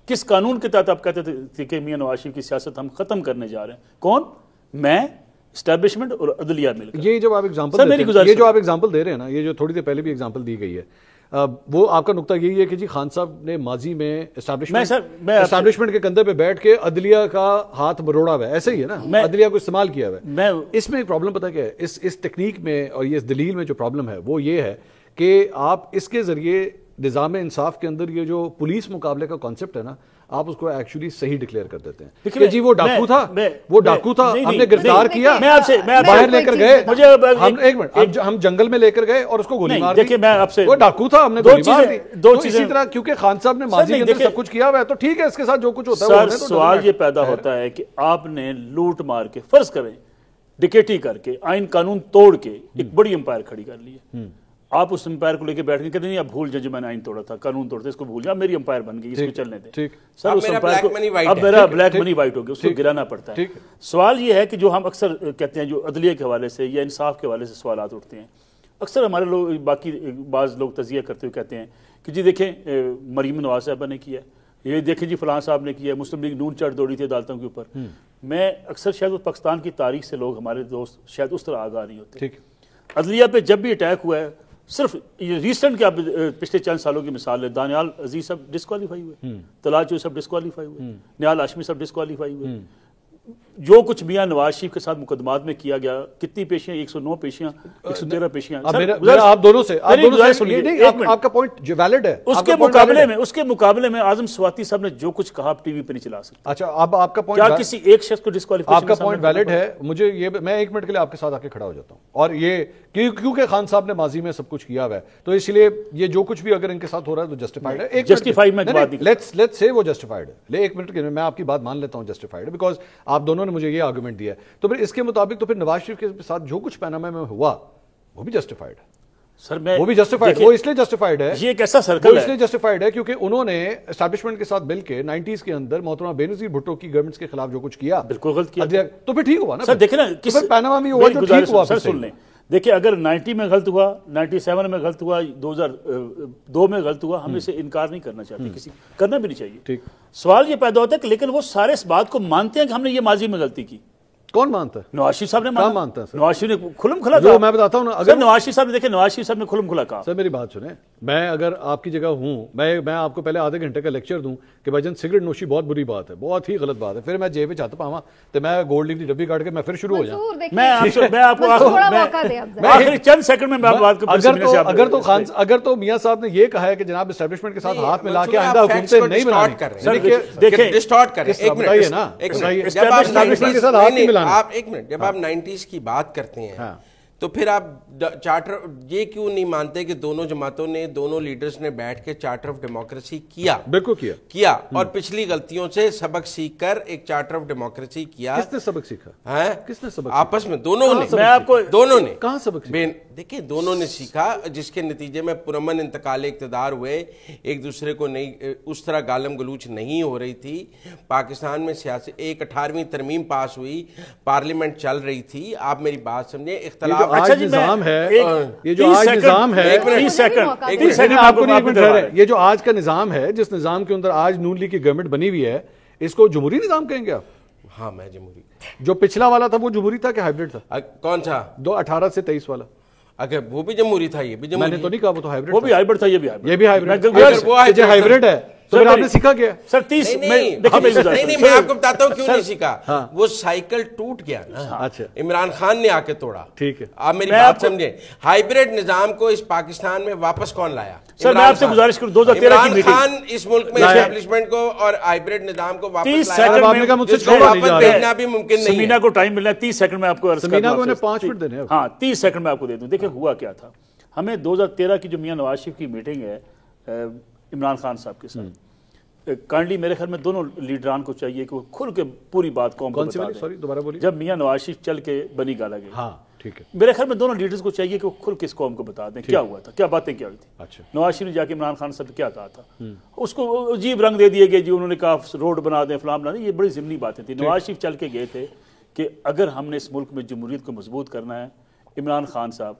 کس قانون کے تحت آپ کہتے تھے کہ میاں نواز شریف کی سیاست ہم ختم کرنے جا رہے ہیں؟ کون؟ میں، اسٹیبلشمنٹ اور عدلیہ مل کر. یہ جب آپ ایگزامپل دے رہے ہیں نا، یہ جو تھوڑی دیر پہلے بھی ایگزامپل دی گئی ہے، وہ آپ کا نقطہ یہی ہے کہ جی خان صاحب نے ماضی میں اسٹیبلشمنٹ کے کندھے پہ بیٹھ کے عدلیہ کا ہاتھ مروڑا ہوا ہے، ایسے ہی ہے نا، عدلیہ کو استعمال کیا ہوا ہے. اس میں ایک پرابلم پتہ کیا ہے، اس ٹیکنیک میں اور یہ اس دلیل میں جو پرابلم ہے وہ یہ ہے کہ آپ اس کے ذریعے نظام انصاف کے اندر یہ جو پولیس مقابلے کا کانسیپٹ ہے نا، آپ اس کو ایکچولی صحیح ڈکلیئر کر دیتے ہیں کہ جی وہ ڈاکو تھا، ہم نے گرفتار کیا، باہر لے کر گئے، ایک منٹ، ہم جنگل میں لے کر گئے اور اس کو گولی مار دی، وہ ڈاکو تھا، ہم نے گولی مار دی. تو اسی طرح کیونکہ خان صاحب نے ماضی کے اندر سب کچھ کیا ہوا ہے تو ٹھیک ہے، اس کے ساتھ جو کچھ ہوتا ہے. سوال یہ پیدا ہوتا ہے کہ آپ نے لوٹ مار کے، فرض کریں ڈکیٹی کر کے، آئین قانون توڑ کے ایک بڑی امپائر کھڑی کر لی ہے، آپ اس امپائر کو لے کے بیٹھ کے کہتے ہیں اب بھول جائیں جو میں نے آئین توڑا تھا، قانون توڑتے اس کو بھول جائیں، میری امپائر بن گئی، اس کو چلنے دیں. سر اس امپائر کو اب میرا بلیک منی وائٹ ہو گیا، اس کو گرانا پڑتا ہے. سوال یہ ہے کہ جو ہم اکثر کہتے ہیں، جو عدلیہ کے حوالے سے یا انصاف کے حوالے سے سوالات اٹھتے ہیں، اکثر ہمارے لوگ باقی بعض لوگ تجزیہ کرتے ہوئے کہتے ہیں کہ جی دیکھیں مریم نواز صاحبہ نے کیا، یہ دیکھیں جی فلاں صاحب نے کیا، مسلم لیگ نون چڑھ دوڑی تھی عدالتوں کے اوپر. میں اکثر شاید پاکستان کی تاریخ سے لوگ ہمارے دوست شاید اس طرح آگاہ نہیں ہوتے. عدلیہ پہ جب بھی اٹیک ہوا ہے، صرف یہ ریسنٹ کے پچھلے چند سالوں کی مثال ہے، دانیال عزیز صاحب ڈسکوالیفائی ہوئے، طلال چوہدری صاحب ڈسکوالیفائی ہوئے، نیال ہاشمی صاحب ڈسکوالیفائی ہوئے. جو کچھ میاں نواز شریف کے ساتھ مقدمات میں کیا گیا، کتنی پیشیاں، 109 پیشیاں، 113 پیشیاں. آپ دونوں سے آپ کا پوائنٹ جو ویلڈ ہے، اس کے مقابلے میں اعظم سواتی صاحب نے جو کچھ کہا آپ ٹی وی پہ نہیں چلا سکتے. اچھا، اب آپ کا پوائنٹ، کیا کسی ایک شخص کو ڈسکوالیفائی؟ آپ کا پوائنٹ ویلڈ ہے. مجھے یہ، میں ایک منٹ کے لیے آپ کے ساتھ آ کے کھڑا ہو جاتا ہوں، اور یہ کیونکہ خان صاحب نے ماضی میں سب کچھ کیا ہوا ہے تو اس لیے یہ جو کچھ بھی اگر ان کے ساتھ ہو رہا ہے تو جسٹیفائڈ ہے. لیٹس سے وہ جسٹیفائڈ ہے. ایک منٹ کے میں آپ کی بات مان لیتا ہوں، جسٹیفائڈ ہے، بیکاز آپ دونوں نے مجھے یہ آرگومنٹ دیا ہے. تو پھر اس کے مطابق تو پھر نواز شریف کے ساتھ جو کچھ پاناما میں ہوا وہ بھی جسٹیفائڈ ہے. سر وہ بھی جسٹیفائڈ، وہ اس لیے جسٹیفائڈ ہے، یہ ایک ایسا سرکل ہے، اس لیے جسٹیفائڈ ہے کیونکہ انہوں نے اسٹیبلشمنٹ کے ساتھ مل کے 90s کے اندر محترمہ بینظیر بھٹو کی گورنمنٹس کے خلاف جو کچھ کیا، بالکل غلط کیا، تو پھر ٹھیک ہوا نا. سر دیکھیں نا، پھر پاناما میں ہوا جو ٹھیک ہوا. سر سن لیں، دیکھیں اگر 90 میں غلط ہوا، 97 میں غلط ہوا، 2002 میں غلط ہوا، ہم اسے انکار نہیں کرنا چاہتے، کسی کرنا بھی نہیں چاہیے. سوال یہ پیدا ہوتا ہے کہ لیکن وہ سارے اس بات کو مانتے ہیں کہ ہم نے یہ ماضی میں غلطی کی. کون مانتا ہے؟ نواز شریف صاحب نے مانتا ہے. نواز شریف نے کھلم کھلا جو میں بتاتا ہوں نا، اگر نواز شریف صاحب نے دیکھیں، نواز شریف صاحب نے کھلم کھلا کہا. سر میری بات سنیں، میں اگر آپ کی جگہ ہوں، میں آپ کو پہلے آدھے گھنٹے کا لیکچر دوں کہ بھائی جان سگریٹ نوشی بہت بری بات ہے، بہت ہی غلط بات ہے، پھر میں جیب میں چاہتا پاواں تو میں گولڈ لیف کی ڈبی کاٹ کے میں پھر شروع ہو جاؤں. میں آپ کو آخری چند سیکنڈ میں بات کو، اگر تو میاں صاحب نے یہ کہا ہے کہ جناب اسٹیبلشمنٹ کے ساتھ ہاتھ ملا کے آئندہ حکومتیں نہیں بنانی، دیکھیں ڈسٹارٹ کریں. ایک منٹ نا، آپ ایک منٹ، جب آپ 90s کی بات کرتے ہیں تو پھر آپ چارٹر یہ کیوں نہیں مانتے کہ دونوں جماعتوں نے، دونوں لیڈرز نے بیٹھ کے چارٹر آف ڈیموکریسی کیا؟ بالکل کیا اور پچھلی غلطیوں سے سبق سیکھ کر ایک چارٹر آف ڈیموکریسی کیا. کس نے سبق سیکھا؟ کس نے سبق؟ آپس میں دونوں نے. کہاں سبق؟ دیکھیں دونوں نے سیکھا، جس کے نتیجے میں پرامن انتقال اقتدار ہوئے، ایک دوسرے کو نہیں اس طرح گالم گلوچ نہیں ہو رہی تھی. پاکستان میں سیاسی ایک 18ویں ترمیم پاس ہوئی، پارلیمنٹ چل رہی تھی. آپ میری بات سمجھیں، اختلاف نظام ہے، یہ جو آج نظام ہے، یہ جو آج کا نظام ہے، جس نظام کے اندر آج نون لیگ کی گورنمنٹ بنی ہوئی ہے، اس کو جمہوری نظام کہیں گے آپ؟ ہاں میں جمہوری. جو پچھلا والا تھا وہ جمہوری تا کہ ہائیبرڈ تھا؟ کون سا؟ 18 سے 23 والا. اگر وہ بھی جمہوری تھا، یہ بھی جمہوری. میں نے تو نہیں کہا وہ تو ہائیبرڈ، وہ بھی ہائیبرڈ تھا، یہ بھی ہائیبرڈ ہے. تو پھر آپ نے سیکھا کیا؟ سر 30 نہیں، میں آپ کو بتاتا ہوں کیوں نہیں سیکھا. وہ سائیکل ٹوٹ گیا نا، عمران خان نے آ کے توڑا. ٹھیک ہے، آپ میری بات سمجھیں. ہائیبرڈ نظام کو اس پاکستان میں واپس کون لایا؟ سر میں آپ سے گزارش کروں، 2013 کی عمران میٹنگ، خان اس ملک میں اسٹیبلشمنٹ کو اور ہائیبرڈ نظام کو واپس لایا. واپس بھیجنا بھی ممکن نہیں ہے. سمینا کو ٹائم ملنا ہے، 30 سیکنڈ میں آپ کو عرض کرتا ہوں. سمینا کو 5 منٹ دینے ہیں. ہاں 30 سیکنڈ میں آپ کو دے دوں. دیکھیں ہوا کیا تھا، ہمیں 2013 کی جو میاں نواز شریف کی میٹنگ ہے عمران خان صاحب کے ساتھ، کائنڈلی میرے خیال میں دونوں لیڈران کو چاہیے کہ وہ کھل کے پوری بات قوم کو بتا دیں. جب میاں نواز شریف چل کے بنی گالا گئی، ہاں ٹھیک ہے، میرے خیال میں دونوں لیڈرز کو چاہیے کہ وہ کھل کے اس قوم کو بتا دیں کیا ہوا تھا، کیا باتیں کیا ہوئی تھی. اچھا، نواز شریف نے جا کے عمران خان صاحب کیا کہا تھا، اس کو عجیب رنگ دے دیے گئے، جی انہوں نے کہا روڈ بنا دیں، فلاں بنا دیں، یہ بڑی ضمنی باتیں تھیں. نواز شریف چل کے گئے تھے کہ اگر ہم نے اس ملک میں جمہوریت کو مضبوط کرنا ہے، عمران خان صاحب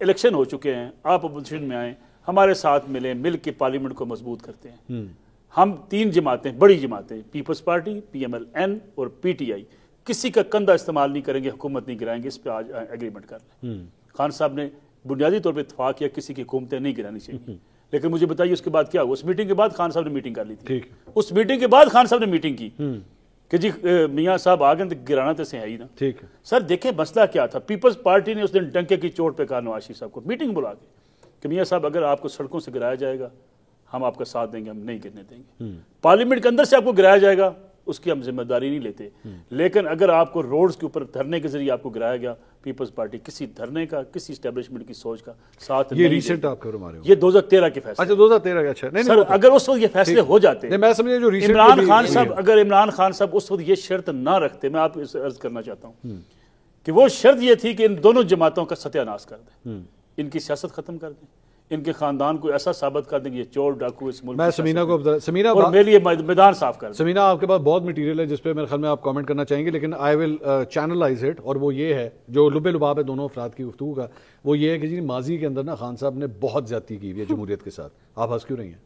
الیکشن ہو چکے ہیں، آپ اپوزیشن میں آئیں، ہمارے ساتھ ملیں، مل کے پارلیمنٹ کو مضبوط کرتے ہیں. ہم 3 جماعتیں بڑی جماعتیں پیپلز پارٹی, PMLN اور PTI کسی کا کندھا استعمال نہیں کریں گے, حکومت نہیں گرائیں گے, اس پہ آج ایگریمنٹ کر لیں. خان صاحب نے بنیادی طور پہ اتفاق کیا کسی کی حکومتیں نہیں گرانی چاہیے, لیکن مجھے بتائیے اس کے بعد کیا ہوا. اس میٹنگ کے بعد خان صاحب نے میٹنگ کر لی تھی, اس میٹنگ کے بعد خان صاحب نے میٹنگ کی کہ جی میاں صاحب آگے تو گرانا تو سے ہے ہی نا. سر دیکھیں مسئلہ کیا تھا, پیپلز پارٹی نے اس دن ڈنکے کی چوٹ پہ کہا نواز شریف صاحب کو میٹنگ بلا کے کہ میاں صاحب اگر آپ کو سڑکوں سے گرایا جائے گا ہم آپ کا ساتھ دیں گے, ہم نہیں گرنے دیں گے. پارلیمنٹ کے اندر سے آپ کو گرایا جائے گا اس کی ہم ذمہ داری نہیں لیتے, لیکن اگر آپ کو روڈز کے اوپر دھرنے کے ذریعے آپ کو گرایا گیا, پیپلز پارٹی کسی دھرنے کا کسی اسٹیبلشمنٹ کی سوچ کا ساتھ یہ ریسنٹ آپ کو رہے ہو, یہ 2013 کے فیصلے. اچھا 2013 کا. اچھا سر اگر اس وقت یہ فیصلے ہو جاتے, میں سمجھے جو عمران خان صاحب, اگر عمران خان صاحب اس وقت یہ شرط نہ رکھتے, میں آپ سے عرض کرنا چاہتا ہوں کہ وہ شرط یہ تھی کہ ان دونوں جماعتوں کا ستیہ ناش کر دیں, ان کی سیاست ختم کر دیں, ان کے خاندان کو ایسا ثابت کر دیں کہ یہ چور ڈاکو اس ملک میں سمینہ کو اور میرے لیے میدان صاف کر دیں. سمینہ آپ کے پاس بہت مٹیریل ہے جس پہ میرے خیال میں آپ کامنٹ کرنا چاہیں گے, لیکن آئی ول چینلائز اٹ, اور وہ یہ ہے جو لب لباب ہے دونوں افراد کی گفتگو کا, وہ یہ ہے کہ جی ماضی کے اندر نا خان صاحب نے بہت زیادتی کی ہوئی ہے جمہوریت کے ساتھ. آپ ہنس کیوں رہی ہیں,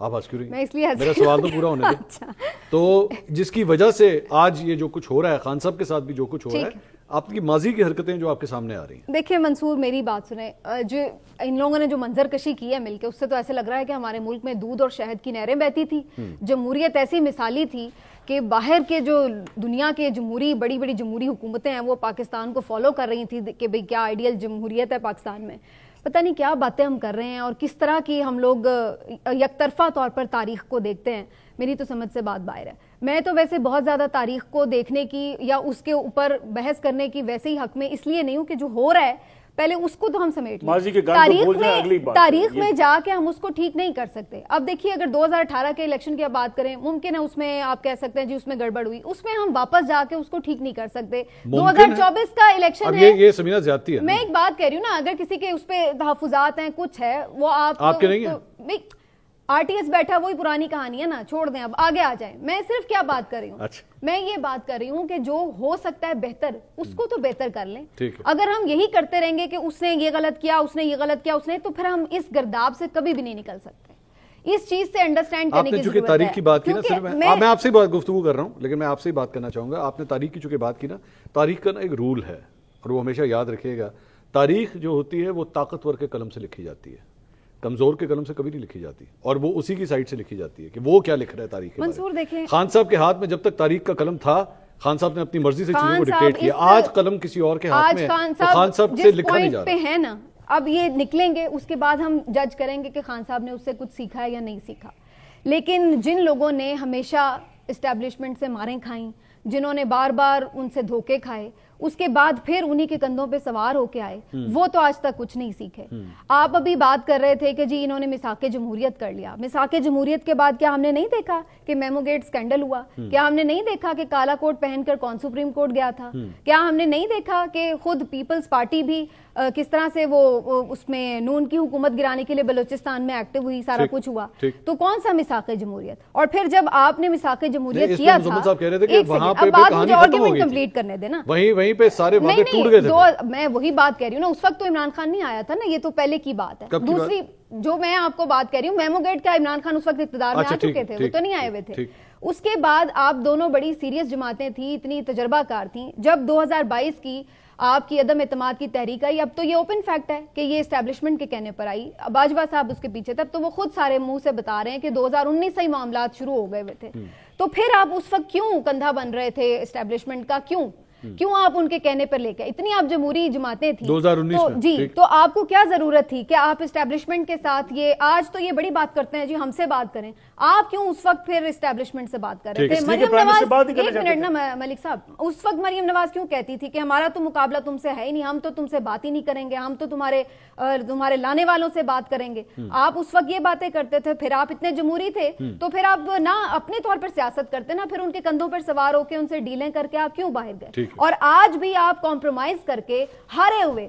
آپ ہنس کیوں رہی ہیں, میرا سوال تو پورا ہونے دیں. تو جس کی وجہ سے آج یہ جو کچھ ہو رہا ہے, خان صاحب کے ساتھ بھی جو کچھ ہو رہا ہے, آپ کی ماضی کی حرکتیں جو آپ کے سامنے آ رہی ہیں. دیکھیں منصور میری بات سنیں, جو ان لوگوں نے جو منظر کشی کی ہے مل کے, اس سے تو ایسے لگ رہا ہے کہ ہمارے ملک میں دودھ اور شہد کی نہریں بہتی تھی. جمہوریت ایسی مثالی تھی کہ باہر کے جو دنیا کے جمہوری بڑی بڑی جمہوری حکومتیں ہیں وہ پاکستان کو فالو کر رہی تھیں کہ بھئی کیا آئیڈیل جمہوریت ہے پاکستان میں. پتہ نہیں کیا باتیں ہم کر رہے ہیں اور کس طرح کی ہم لوگ یک طرفہ طور پر تاریخ کو دیکھتے ہیں, میری تو سمجھ سے بات باہر ہے. میں تو ویسے بہت زیادہ تاریخ کو دیکھنے کی یا اس کے اوپر بحث کرنے کی ویسے ہی حق میں اس لیے نہیں ہوں کہ جو ہو رہا ہے پہلے اس کو تو ہم سمیٹ لیں, تاریخ میں جا کے ہم اس کو ٹھیک نہیں کر سکتے. اب دیکھیے اگر 2018 کے الیکشن کی بات کریں, ممکن ہے اس میں آپ کہہ سکتے ہیں جی اس میں گڑبڑ ہوئی, اس میں ہم واپس جا کے اس کو ٹھیک نہیں کر سکتے. 2024 کا الیکشن ہے, یہ سمینہ زیادتی ہے. میں ایک بات کہہ رہی ہوں نا, اگر کسی کے اس پہ تحفظات ہیں کچھ ہے وہ آپ کے نہیں ہیں. RTS بیٹھا وہی پرانی کہانی ہے نا, چھوڑ دیں, اب آگے آ جائیں. میں صرف کیا بات کر رہی ہوں, میں یہ بات کر رہی ہوں کہ جو ہو سکتا ہے بہتر اس کو تو بہتر کر لیں. اگر ہم یہی کرتے رہیں گے کہ اس نے یہ غلط کیا, اس نے یہ غلط کیا, اس نے, تو پھر ہم اس گرداب سے کبھی بھی نہیں نکل سکتے. اس چیز سے انڈرسٹینڈ کرنے کی ضرورت ہے. تاریخ کی بات کی نا, میں آپ سے گفتگو کر رہا ہوں لیکن میں آپ سے بات کرنا چاہوں گا. آپ نے تاریخ کی چونکہ بات کی نا, تاریخ کا نا ایک رول ہے اور وہ ہمیشہ یاد رکھیے گا, تاریخ جو ہوتی ہے وہ طاقتور کے قلم سے لکھی جاتی ہے, کمزور کے قلم سے کبھی نہیں لکھی جاتی, اور وہ اسی کی سائٹ سے لکھی جاتی ہے کہ وہ کیا لکھ رہا ہے تاریخ کے بارے میں. خان صاحب کے ہاتھ میں جب تک تاریخ کا قلم تھا, خان صاحب نے اپنی مرضی سے چیزوں کو ڈکٹیٹ کیا. آج قلم کسی اور کے ہاتھ میں ہے, تو خان صاحب سے لکھا نہیں جا رہا ہے نا. اب یہ نکلیں گے, اس کے بعد ہم جج کریں گے کہ خان صاحب نے اس سے کچھ سیکھا ہے یا نہیں سیکھا. لیکن جن لوگوں نے ہمیشہ اسٹیبلشمنٹ سے ماریں کھائیں, جنہوں نے بار بار ان سے دھوکے کھائے, اس کے بعد پھر انہی کے کندھوں پہ سوار ہو کے آئے, وہ تو آج تک کچھ نہیں سیکھے. آپ ابھی بات کر رہے تھے کہ جی انہوں نے میثاق جمہوریت کر لیا. میثاق جمہوریت کے بعد کیا ہم نے نہیں دیکھا کہ میمو گیٹ سکینڈل ہوا؟ کیا ہم نے نہیں دیکھا کہ کالا کوٹ پہن کر کون سپریم کورٹ گیا تھا؟ کیا ہم نے نہیں دیکھا کہ خود پیپلز پارٹی بھی کس طرح سے وہ اس میں نون کی حکومت گرانے کے لیے بلوچستان میں ایکٹیو ہوئی, سارا کچھ ہوا؟ تو کون سا میثاق جمہوریت؟ اور پھر جب آپ نے میثاق جمہوریت کیا تھا, اب بات مجھے آرگیومنٹ کمپلیٹ کرنے دینا, وہیں پہ سارے وعدے ٹوٹ گئے تھے. میں وہی بات کہہ رہی ہوں نا, اس وقت تو عمران خان نہیں آیا تھا نا, یہ تو پہلے کی بات ہے. دوسری جو میں آپ کو بات کہہ رہی ہوں, میمو گیٹ کا عمران خان اس وقت اقتدار میں آ چکے تھے, وہ تو نہیں آئے ہوئے تھے. اس کے بعد آپ دونوں بڑی سیریس جماعتیں تھیں, اتنی تجربہ کار تھیں. جب 2022 کی آپ کی عدم اعتماد کی تحریک آئی, اب تو یہ اوپن فیکٹ ہے کہ یہ اسٹیبلشمنٹ کے کہنے پر آئی. باجوہ صاحب اس کے پیچھے, تب تو وہ خود سارے منہ سے بتا رہے ہیں کہ 2019 سے ہی معاملات شروع ہو گئے ہوئے تھے. تو پھر آپ اس وقت کیوں کندھا بن رہے تھے اسٹیبلشمنٹ کا, کیوں آپ ان کے کہنے پر لے کے, اتنی آپ جمہوری جماعتیں تھیں 2019 میں, جی, تو آپ کو کیا ضرورت تھی کہ آپ اسٹیبلشمنٹ کے ساتھ یہ آج تو یہ بڑی بات کرتے ہیں جی ہم سے بات کریں, آپ کیوں اس وقت پھر اسٹیبلشمنٹ سے بات کر رہے تھے؟ مریم نواز, ایک منٹ نا ملک صاحب, اس وقت مریم نواز کیوں کہتی تھی کہ ہمارا تو مقابلہ تم سے ہے ہی نہیں, ہم تو تم سے بات ہی نہیں کریں گے, ہم تو تمہارے لانے والوں سے بات کریں گے. آپ اس وقت یہ باتیں کرتے تھے, پھر آپ اتنے جمہوری تھے تو پھر آپ نہ اپنے طور پر سیاست کرتے, نہ پھر ان کے کندھوں پر سوار ہو کے ان سے ڈیلیں کر کے آپ کیوں باہر گئے. اور آج بھی آپ کمپرومائز کر کے ہارے ہوئے